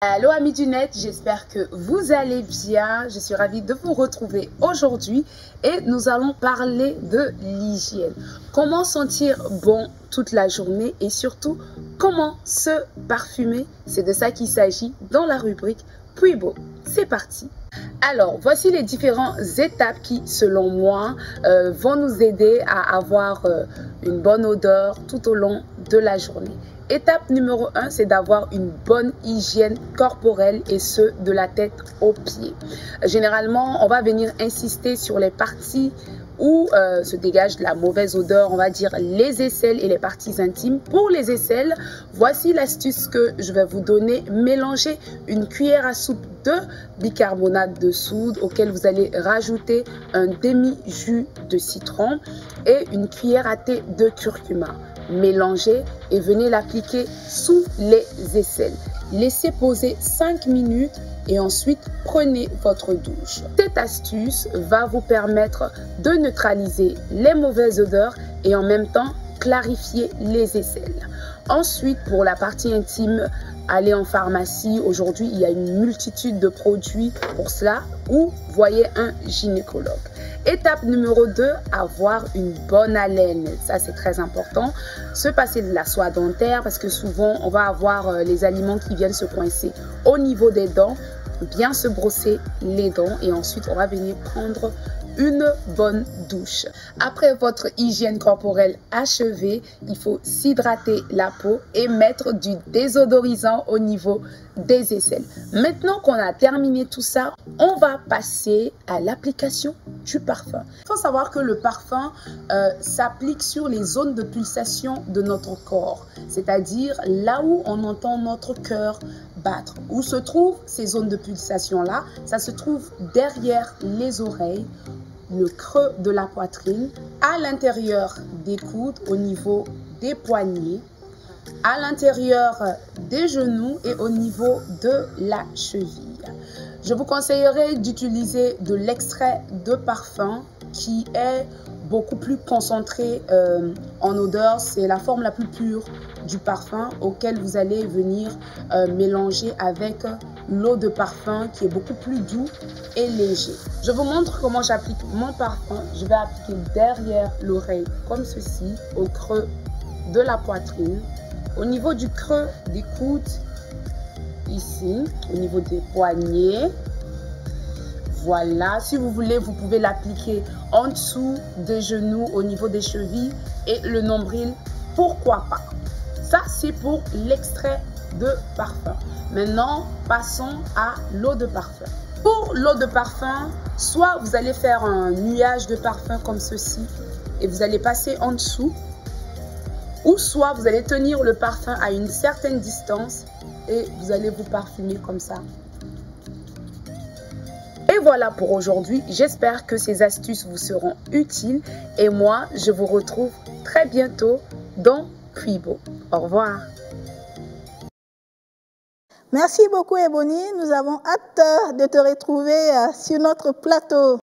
Allô amis du net, j'espère que vous allez bien. Je suis ravie de vous retrouver aujourd'hui et nous allons parler de l'hygiène. Comment sentir bon toute la journée et surtout comment se parfumer. C'est de ça qu'il s'agit dans la rubrique Puibo. C'est parti. Alors, voici les différentes étapes qui, selon moi, vont nous aider à avoir une bonne odeur tout au long de la journée. Étape numéro 1, c'est d'avoir une bonne hygiène corporelle et ce, de la tête aux pieds. Généralement, on va venir insister sur les parties où se dégage de la mauvaise odeur, on va dire les aisselles et les parties intimes. Pour les aisselles, voici l'astuce que je vais vous donner. Mélangez une cuillère à soupe de bicarbonate de soude auquel vous allez rajouter un demi-jus de citron et une cuillère à thé de curcuma. Mélangez et venez l'appliquer sous les aisselles. Laissez poser 5 minutes et ensuite prenez votre douche. Cette astuce va vous permettre de neutraliser les mauvaises odeurs et en même temps clarifier les aisselles. Ensuite, pour la partie intime, allez en pharmacie. Aujourd'hui, il y a une multitude de produits pour cela ou voyez un gynécologue. Étape numéro 2, avoir une bonne haleine. Ça, c'est très important. Se passer de la soie dentaire parce que souvent, on va avoir les aliments qui viennent se coincer au niveau des dents. Bien se brosser les dents et ensuite, on va venir prendre une bonne douche. Après votre hygiène corporelle achevée, il faut s'hydrater la peau et mettre du désodorisant au niveau des aisselles. Maintenant qu'on a terminé tout ça, on va passer à l'application du parfum. Il faut savoir que le parfum s'applique sur les zones de pulsation de notre corps, c'est-à-dire là où on entend notre cœur battre. Où se trouvent ces zones de pulsation-là? Ça se trouve derrière les oreilles, le creux de la poitrine, à l'intérieur des coudes, au niveau des poignets, à l'intérieur des genoux et au niveau de la cheville. Je vous conseillerais d'utiliser de l'extrait de parfum qui est beaucoup plus concentré en odeur. C'est la forme la plus pure du parfum auquel vous allez venir mélanger avec l'eau de parfum qui est beaucoup plus doux et léger. Je vous montre comment j'applique mon parfum. Je vais appliquer derrière l'oreille comme ceci, au creux de la poitrine, au niveau du creux des coudes, ici, au niveau des poignets. Voilà, si vous voulez, vous pouvez l'appliquer en dessous des genoux, au niveau des chevilles et le nombril, pourquoi pas. Ça, c'est pour l'extrait de parfum. Maintenant, passons à l'eau de parfum. Pour l'eau de parfum, soit vous allez faire un nuage de parfum comme ceci et vous allez passer en dessous, ou soit vous allez tenir le parfum à une certaine distance et vous allez vous parfumer comme ça. Et voilà pour aujourd'hui. J'espère que ces astuces vous seront utiles et moi, je vous retrouve très bientôt dans Puibo. Au revoir. Merci beaucoup Ebony. Nous avons hâte de te retrouver sur notre plateau.